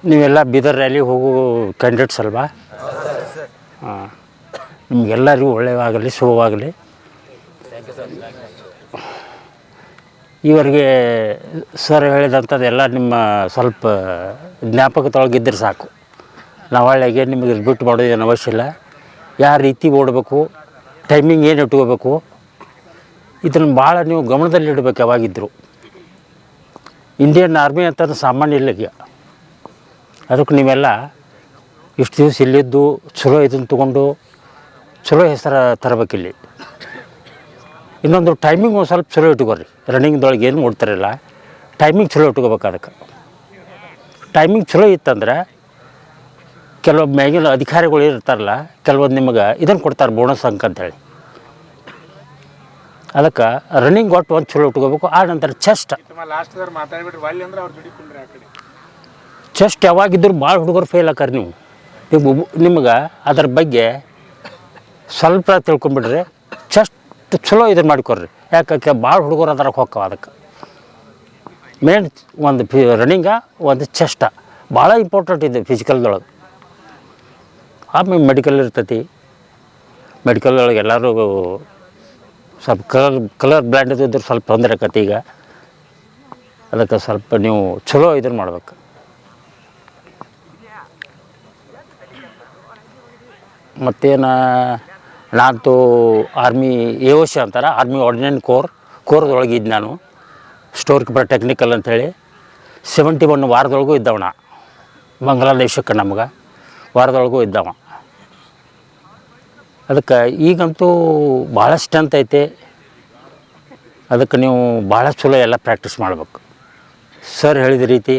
ನೀವೆಲ್ಲ ಬೀದರ್ ರ್ಯಾಲಿ ಹೋಗೋ ಕ್ಯಾಂಡಿಡೇಟ್ಸ್ ಅಲ್ವಾ? ಹಾಂ, ನಿಮಗೆಲ್ಲರಿಗೂ ಒಳ್ಳೆಯದಾಗಲಿ, ಶುಭವಾಗಲಿ. ಇವರಿಗೆ ಸರ್ ಹೇಳಿದಂಥದ್ದೆಲ್ಲ ನಿಮ್ಮ ಸ್ವಲ್ಪ ಜ್ಞಾಪಕದೊಳಗಿದ್ದರೆ ಸಾಕು. ನಾವು ಒಳ್ಳೆಗೆ ನಿಮಗೆ ಬಿಟ್ಟು ಮಾಡೋದೇನು ಅವಶ್ಯ ಇಲ್ಲ. ಯಾವ ರೀತಿ ಓಡಬೇಕು, ಟೈಮಿಂಗ್ ಏನು ಇಟ್ಕೋಬೇಕು, ಇದನ್ನು ಭಾಳ ನೀವು ಗಮನದಲ್ಲಿಡಬೇಕು. ಯಾವಾಗಿದ್ದರು ಇಂಡಿಯನ್ ಆರ್ಮಿ ಅಂತಂದ್ರೆ ಸಾಮಾನ್ಯ ಇಲ್ಲ ಈಗ. ಅದಕ್ಕೆ ನೀವೆಲ್ಲ ಇಷ್ಟು ದಿವಸ ಇಲ್ಲಿದ್ದು ಚಲೋ ಇದನ್ನು ತೊಗೊಂಡು ಚಲೋ ಹೆಸರು ತರಬೇಕಿಲ್ಲಿ. ಇನ್ನೊಂದು ಟೈಮಿಂಗ್ ಒಂದು ಸ್ವಲ್ಪ ಚಲೋ ಇಟ್ಕೋರಿ. ರನ್ನಿಂಗ್ದೊಳಗೆ ಏನು ಓಡ್ತಾರಲ್ಲ, ಟೈಮಿಂಗ್ ಚಲೋ ಇಟ್ಕೋಬೇಕು. ಅದಕ್ಕೆ ಟೈಮಿಂಗ್ ಚಲೋ ಇತ್ತಂದ್ರೆ ಕೆಲವೊಬ್ಬ ಮ್ಯಾಗಿನ ಅಧಿಕಾರಿಗಳು ಇರ್ತಾರಲ್ಲ, ಕೆಲವೊಂದು ನಿಮಗೆ ಇದನ್ನು ಕೊಡ್ತಾರೆ, ಬೋನಸ್ ಅಂಕ ಅಂಥೇಳಿ. ಅದಕ್ಕೆ ರನ್ನಿಂಗ್ ಒಟ್ಟು ಒಂದು ಚಲೋ ಇಟ್ಕೋಬೇಕು. ಆ ನಂತರ ಚೆಸ್ಟ್ ಯಾವಾಗಿದ್ದರೂ ಭಾಳ ಹುಡುಗರು ಫೇಲ್ ಆಕಾರೆ. ನಿಮ್ಗೆ ಅದ್ರ ಬಗ್ಗೆ ಸ್ವಲ್ಪ ತಿಳ್ಕೊಂಬಿಡ್ರಿ. ಚೆಸ್ಟ್ ಚಲೋ ಇದನ್ನು ಮಾಡಿಕೊಡ್ರಿ. ಯಾಕೆ ಭಾಳ ಹುಡುಗರು ಅದ್ರಾಗ ಹೋಗ್ತಾವೆ. ಅದಕ್ಕೆ ಮೇನ್ ಒಂದು ರನ್ನಿಂಗ, ಒಂದು ಚೆಸ್ಟ ಭಾಳ ಇಂಪಾರ್ಟೆಂಟ್ ಇದೆ ಫಿಸಿಕಲ್ದೊಳಗೆ. ಆಮೇಲೆ ಮೆಡಿಕಲ್ ಇರ್ತೈತಿ. ಮೆಡಿಕಲ್ದೊಳಗೆ ಎಲ್ಲರೂ ಸ್ವಲ್ಪ ಕಲರ್ ಬ್ಲ್ಯಾಂಡ್ ಇದ್ದರೆ ಸ್ವಲ್ಪ ತೊಂದರೆ ಆಕತಿ ಈಗ. ಅದಕ್ಕೆ ಸ್ವಲ್ಪ ನೀವು ಚಲೋ ಇದನ್ನು ಮಾಡ್ಬೇಕು. ಮತ್ತೇನು, ನಾನಂತೂ ಆರ್ಮಿ AOC ಅಂತಾರೆ, ಆರ್ಮಿ ಆರ್ಡಿನೆಂಟ್ ಕೋರ್ದೊಳಗೆ ಇದ್ದು ನಾನು. ಸ್ಟೋರ್ ಕೀಪರ್ ಟೆಕ್ನಿಕಲ್ ಅಂಥೇಳಿ 71 ವಾರದೊಳಗೂ ಇದ್ದವಣ. ಬಾಂಗ್ಲಾದೇಶಕ್ಕೆ ನಮ್ಗೆ ವಾರದೊಳಗೂ ಇದ್ದವ. ಅದಕ್ಕೆ ಈಗಂತೂ ಭಾಳ ಸ್ಟ್ರೆಂತ್ ಐತೆ. ಅದಕ್ಕೆ ನೀವು ಭಾಳ ಚಲೋ ಎಲ್ಲ ಪ್ರಾಕ್ಟೀಸ್ ಮಾಡ್ಬೇಕು. ಸರ್ ಹೇಳಿದ ರೀತಿ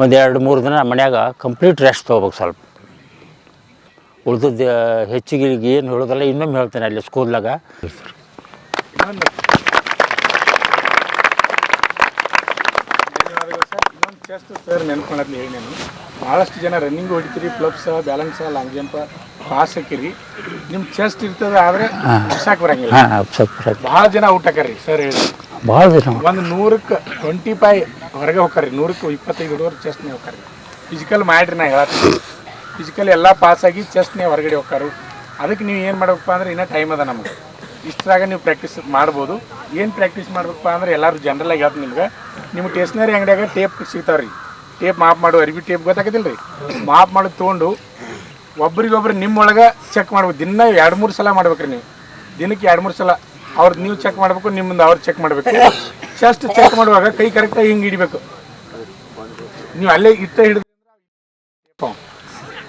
ಒಂದು 2-3 ದಿನ ಮನ್ಯಾಗ ಕಂಪ್ಲೀಟ್ ರೆಸ್ಟ್ ತೊಗೋಬೇಕು. ಸ್ವಲ್ಪ ಉಳಿದದ್ದು ಹೆಚ್ಚಿಗೆ ಏನು ಹೇಳೋದಲ್ಲ, ಇನ್ನೊಮ್ಮೆ ಹೇಳ್ತೇನೆ ಅಲ್ಲಿ ಸ್ಕೂಲ್ದಾಗ. ಚೆಸ್ಟ್ ಸರ್ ನೆನ್ಕೊಳ್ಳೋದು ಹೇಳಿ, ನಾನು ಭಾಳಷ್ಟು ಜನ ರನ್ನಿಂಗ್ ಹೊಡಿತೀರಿ, ಪ್ಲಪ್ಸ, ಬ್ಯಾಲೆನ್ಸ, ಲಾಂಗ್ ಜಂಪ, ಪಾಸ್ ಹಾಕಿರಿ. ನಿಮ್ಮ ಚೆಸ್ಟ್ ಇರ್ತದೆ, ಆದರೆ ಉಪ್ಸಾಕ್ ಬರಂಗಿಲ್ಲ. ಭಾಳ ಜನ ಔಟ್ ಹಾಕಾರಿ ಸರ್ ಹೇಳಿ. ಭಾಳ ಜನ ಒಂದು 100ಕ್ಕೆ 25 ಹೊರಗೆ ಹೋಗ್ರಿ. 100ಕ್ಕೆ 25 ಹುಡುಗರು ಚೆಸ್ಟ್ನೇ ಹೋಗ್ರಿ. ಫಿಸಿಕಲ್ ಮಾಡಿರಿ, ನಾ ಹೇಳ್ತೀನಿ. ಫಿಸಿಕಲ್ ಎಲ್ಲ ಪಾಸಾಗಿ ಚೆಸ್ಟ್ನೇ ಹೊರಗಡೆ ಹೋಗ್ತಾರು. ಅದಕ್ಕೆ ನೀವು ಏನು ಮಾಡ್ಬೇಕಪ್ಪ ಅಂದ್ರೆ, ಇನ್ನೂ ಟೈಮ್ ಅದ ನಮ್ಗೆ. ಇಷ್ಟರಾಗ ನೀವು ಪ್ರಾಕ್ಟೀಸ್ ಮಾಡ್ಬೋದು. ಏನು ಪ್ರಾಕ್ಟೀಸ್ ಮಾಡ್ಬೇಕಪ್ಪ ಅಂದ್ರೆ, ಎಲ್ಲರೂ ಜನರಲಾಗಿ ಹೇಳ್ತೀನಿ ನಿಮ್ಗೆ. ನಿಮ್ಮ ಸ್ಟೇಷ್ನರಿ ಅಂಗಡಿಯಾಗ ಟೇಪ್ ಸಿಗ್ತಾವೆ ರೀ. ಟೇಪ್ ಮಾಪ್ ಮಾಡೋ ಅರಿವಿ ಟೇಪ್ ಗೊತ್ತಾಗತ್ತಿಲ್ಲ ರೀ. ಮಾಪ್ ಮಾಡೋದು ತೊಗೊಂಡು ಒಬ್ರಿಗೊಬ್ರು ನಿಮ್ಮೊಳಗೆ ಚೆಕ್ ಮಾಡ್ಬೇಕು. ದಿನ 2-3 ಸಲ ಮಾಡ್ಬೇಕ್ರಿ. ನೀವು ದಿನಕ್ಕೆ 2-3 ಸಲ ಅವ್ರದ್ದು ನೀವು ಚೆಕ್ ಮಾಡಬೇಕು, ನಿಮ್ಮದು ಅವ್ರು ಚೆಕ್ ಮಾಡಬೇಕು. ಚೆಸ್ಟ್ ಚೆಕ್ ಮಾಡುವಾಗ ಕೈ ಕರೆಕ್ಟಾಗಿ ಹಿಂಗೆ ಹಿಡಿಬೇಕು. ನೀವು ಅಲ್ಲೇ ಹಿಡಿದು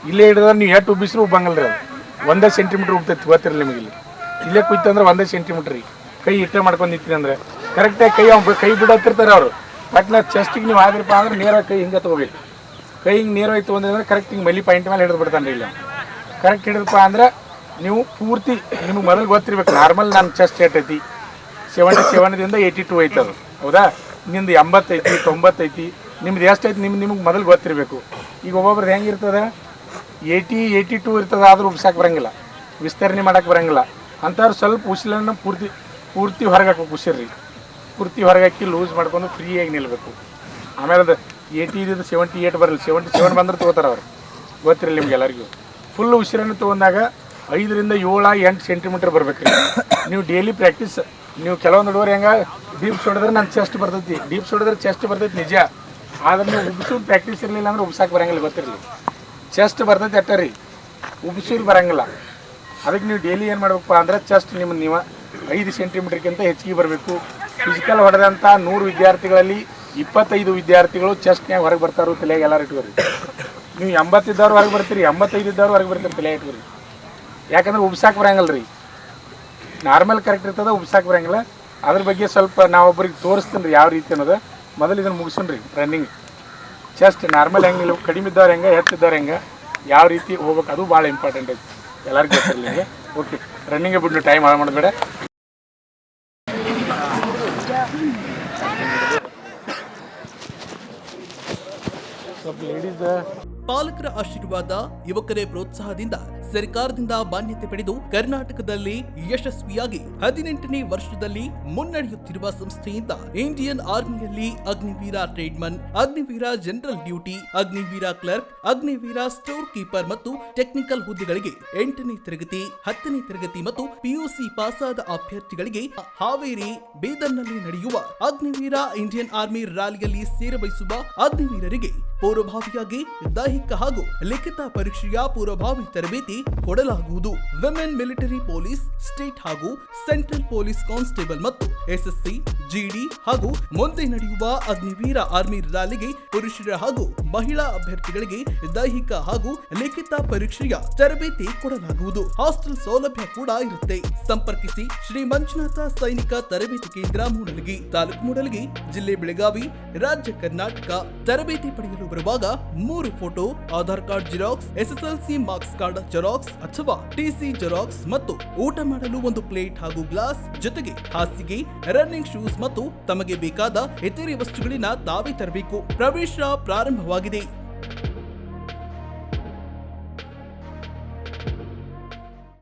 ಇಲ್ಲೇ ಹಿಡಿದ್ರೆ ನೀವು ಎಷ್ಟು ಉಬ್ಬಿಸ್ರು ಉಬ್ಬಂಗಲ್ರಿ. ಅದು 1 ಸೆಂಟಿಮೀಟ್ರ್ ಉಬ್ತೈತಿ, ಗೊತ್ತಿರಲಿ ನಿಮಗೆ. ಇಲ್ಲೇ ಕುಯ್ತಂದ್ರೆ 1 ಸೆಂಟಿಮೀಟ್ರ್ ರೀ. ಕೈ ಇಟ್ಟೆ ಮಾಡ್ಕೊಂಡು ನಿಂತೀನಿ ಅಂದರೆ ಕರೆಕ್ಟಾಗಿ ಕೈ ಬಿಡತ್ತಿರ್ತಾರೆ ಅವರು. ಬಟ್ ನಾ ಚೆಸ್ಟಿಗೆ ನೀವು ಆದ್ರಪ್ಪ ಅಂದ್ರೆ ನೇರಾಗಿ ಕೈ ಹಿಂಗೆ ತೊಗೋಬೇಕು. ಕೈ ಹಿಂಗೆ ನೇರವಾಗಿ ತೊಗೊಂಡ್ರೆ ಕರೆಕ್ಟ್ ಹಿಂಗೆ ಮಲ್ಲಿ ಪಾಯಿಂಟ್ ಮೇಲೆ ಹಿಡಿದು ಬಿಡ್ತಾನೆ ರೀ. ಇಲ್ಲ ಕರೆಕ್ಟ್ ಹಿಡಿದಪ್ಪ ಅಂದ್ರೆ ನೀವು ಪೂರ್ತಿ ನಿಮಗೆ ಮೊದಲು ಗೊತ್ತಿರ್ಬೇಕು. ನಾರ್ಮಲ್ ನನ್ನ ಚೆಸ್ಟ್ ಏಟೈತಿ 77ದಿಂದ 82 ಐತೆ ಅದು, ಹೌದಾ? ನಿಮ್ದು 80 ಐತಿ, 90 ಐತಿ, ನಿಮ್ದು ಎಷ್ಟು ಐತಿ ನಿಮಗೆ ಮೊದಲು ಗೊತ್ತಿರಬೇಕು. ಈಗ ಒಬ್ಬೊಬ್ರದ್ದು ಹೆಂಗಿರ್ತದೆ, 80, 82 ಇರ್ತದೆ, ಆದರೂ ಉಬ್ಸಕ್ಕೆ ಬರೋಂಗಿಲ್ಲ, ವಿಸ್ತರಣೆ ಮಾಡೋಕ್ಕೆ ಬರೋಂಗಿಲ್ಲ. ಅಂಥವ್ರು ಸ್ವಲ್ಪ ಉಸಿಲನ್ನು ಪೂರ್ತಿ ಹೊರಗೆ ಹಾಕಬೇಕು. ಉಸಿರ್ರಿ ಪೂರ್ತಿ ಹೊರಗೆ ಹಾಕಿ ಲೂಸ್ ಮಾಡ್ಕೊಂಡು ಫ್ರೀಯಾಗಿ ನಿಲ್ಲಬೇಕು. ಆಮೇಲೆ ಅದು 80 ಇದ್ದು 78 ಬರಲ್ಲ, 77 ಬಂದ್ರೆ ತೊಗೋತಾರೆ ಅವ್ರು, ಗೊತ್ತಿರಲಿ ನಿಮ್ಗೆ ಎಲ್ಲರಿಗೂ. ಫುಲ್ ಉಸಿರನ್ನು ತೊಗೊಂಡಾಗ 5ರಿಂದ 7-8 ಸೆಂಟಿಮೀಟ್ರ್ ಬರ್ಬೇಕು ರೀ. ನೀವು ಡೈಲಿ ಪ್ರಾಕ್ಟೀಸ್, ನೀವು ಕೆಲವೊಂದು ಹುಡುಗರು ಹೆಂಗೆ ಡೀಪ್ಸ್ ಹೊಡೆದ್ರೆ ನನ್ನ ಚೆಸ್ಟ್ ಬರ್ತೈತಿ, ಡೀಪ್ಸ್ ಹೊಡೆದ್ರೆ ಚೆಸ್ಟ್ ಬರ್ತೈತಿ ನಿಜ. ಆದ್ರೆ ನೀವು ಉಬ್ಸೋದು ಪ್ರಾಕ್ಟೀಸ್ ಇರಲಿಲ್ಲ ಅಂದ್ರೆ ಉಬ್ಸಕ್ಕೆ ಬರೋಂಗಿಲ್ಲ, ಗೊತ್ತಿರಲಿ. ಚೆಸ್ಟ್ ಬರ್ತೈತಿ ಅಟ್ಟ ರೀ, ಉಬ್ಸೋದು ಬರೋಂಗಿಲ್ಲ. ಅದಕ್ಕೆ ನೀವು ಡೈಲಿ ಏನು ಮಾಡ್ಬೇಕಪ್ಪ ಅಂದ್ರೆ, ಚೆಸ್ಟ್ ನೀವು 5 ಸೆಂಟಿಮೀಟ್ರ್ಗಿಂತ ಹೆಚ್ಚಿಗೆ ಬರಬೇಕು. ಫಿಸಿಕಲ್ ಹೊಡೆದಂಥ 100 ವಿದ್ಯಾರ್ಥಿಗಳಲ್ಲಿ 25 ವಿದ್ಯಾರ್ಥಿಗಳು ಚೆಸ್ಟ್ನ್ಯಾಗ ಹೊರಗೆ ಬರ್ತಾರೋ ತಲೆಯಾಗ ಎಲ್ಲರೂ ಇಟ್ಕೋರಿ. ನೀವು 80 ಇದ್ದವ್ರು ಹೊರಗೆ ಬರ್ತೀರಿ, 85 ಇದ್ದವ್ರು ಹೊರಗೆ ಬರ್ತೀರಿ, ತಲೆ ಇಟ್ಕೋರಿ. ಯಾಕಂದ್ರೆ ಉಬ್ಸಾಕ್ ಬರಂಗಿಲ್ಲ ರೀ. ನಾರ್ಮಲ್ ಕರೆಕ್ಟ್ ಇರ್ತದೆ, ಉಬ್ಸಾಕ್ ಬರಂಗಿಲ್ಲ. ಅದ್ರ ಬಗ್ಗೆ ಸ್ವಲ್ಪ ನಾವೊಬ್ಬರಿಗೆ ತೋರಿಸ್ತೀನಿ ರೀ ಯಾವ ರೀತಿ ಅನ್ನೋದು. ಮೊದಲು ಇದನ್ನು ಮುಗಿಸೋಣ ರೀ. ರನ್ನಿಂಗ್ ಚೆಸ್ಟ್ ನಾರ್ಮಲ್ ಹೆಂಗೆ ನಿಲ್ಲ, ಕಡಿಮೆ ಇದ್ದವ್ರು ಹೆಂಗೆ, ಹೆಚ್ಚಿದ್ದವ್ರು ಹೆಂಗೆ, ಯಾವ ರೀತಿ ಹೋಗ್ಬೇಕು, ಅದು ಭಾಳ ಇಂಪಾರ್ಟೆಂಟ್ ಐತಿ, ಎಲ್ಲರಿಗೂ ಗೊತ್ತಿರಲಿ ನಿಮಗೆ. ಓಕೆ, ರನ್ನಿಂಗೇ ಬಿಟ್ಟು ಟೈಮ್ ಹಾಳು ಮಾಡಬೇಡ. ಸ್ವಲ್ಪ ಲೇಡೀಸ್ ಪಾಲಕರ ಆಶೀರ್ವಾದ, ಯುವಕರೇ ಪ್ರೋತ್ಸಾಹದಿಂದ ಸರ್ಕಾರದಿಂದ ಮಾನ್ಯತೆ ಪಡೆದು ಕರ್ನಾಟಕದಲ್ಲಿ ಯಶಸ್ವಿಯಾಗಿ 18ನೇ ವರ್ಷದಲ್ಲಿ ಮುನ್ನಡೆಯುತ್ತಿರುವ ಸಂಸ್ಥೆಯಿಂದ ಇಂಡಿಯನ್ ಆರ್ಮಿಯಲ್ಲಿ Agniveer tradesman, Agniveer general duty, Agniveer clerk, Agniveer store keeper ಮತ್ತು ಟೆಕ್ನಿಕಲ್ ಹುದ್ದೆಗಳಿಗೆ 8ನೇ ತರಗತಿ, 10ನೇ ತರಗತಿ ಮತ್ತು ಪಿಯುಸಿ ಪಾಸಾದ ಅಭ್ಯರ್ಥಿಗಳಿಗೆ ಹಾವೇರಿ, ಬೀದರ್ನಲ್ಲಿ ನಡೆಯುವ ಅಗ್ನಿವೀರ ಇಂಡಿಯನ್ ಆರ್ಮಿ ರ್ಯಾಲಿಯಲ್ಲಿ ಸೇರಬಯಸುವ ಅಗ್ನಿವೀರರಿಗೆ ಪೂರ್ವಭಾವಿಯಾಗಿ ದೈಹಿಕ ಹಾಗೂ ಲಿಖಿತ ಪರೀಕ್ಷೆಯ ಪೂರ್ವಭಾವಿ ತರಬೇತಿ ಕೊಡಲಾಗುವುದು. ವಿಮೆನ್ ಮಿಲಿಟರಿ ಪೊಲೀಸ್, ಸ್ಟೇಟ್ ಹಾಗೂ ಸೆಂಟ್ರಲ್ ಪೊಲೀಸ್ ಕಾನ್ಸ್ಟೇಬಲ್ ಮತ್ತು ಎಸ್ಎಸ್ಸಿ, ಜಿಡಿ ಹಾಗೂ ಮುಂದೆ ನಡೆಯುವ ಅಗ್ನಿವೀರ ಆರ್ಮಿ ರ್ಯಾಲಿಗೆ ಪುರುಷರ ಹಾಗೂ ಮಹಿಳಾ ಅಭ್ಯರ್ಥಿಗಳಿಗೆ ದೈಹಿಕ ಹಾಗೂ ಲಿಖಿತ ಪರೀಕ್ಷೆಯ ತರಬೇತಿ ಕೊಡಲಾಗುವುದು. ಹಾಸ್ಟೆಲ್ ಸೌಲಭ್ಯ ಕೂಡ ಇರುತ್ತೆ. ಸಂಪರ್ಕಿಸಿ ಶ್ರೀ ಮಂಜುನಾಥ ಸೈನಿಕ ತರಬೇತಿ ಕೇಂದ್ರ, ಮೂಡಲಗಿ, ತಾಲೂಕು ಮೂಡಲಗಿ, ಜಿಲ್ಲೆ ಬೆಳಗಾವಿ, ರಾಜ್ಯ ಕರ್ನಾಟಕ. ತರಬೇತಿ ಪಡೆಯಲು ಬರುವಾಗ 3 photo, Aadhaar card xerox, SSLC marks card xerox ಅಥವಾ ಟಿಸಿ ಜೆರಾಕ್ಸ್ ಮತ್ತು ಊಟ ಮಾಡಲು 1 ಪ್ಲೇಟ್ ಹಾಗೂ ಗ್ಲಾಸ್, ಜೊತೆಗೆ ಹಾಸಿಗೆ, ರನ್ನಿಂಗ್ ಶೂಸ್ ಮತ್ತು ತಮಗೆ ಬೇಕಾದ ಇತರೆ ವಸ್ತುಗಳಿನ ತಾವೇ ತರಬೇಕು. ಪ್ರವೇಶ ಪ್ರಾರಂಭವಾಗಿದೆ.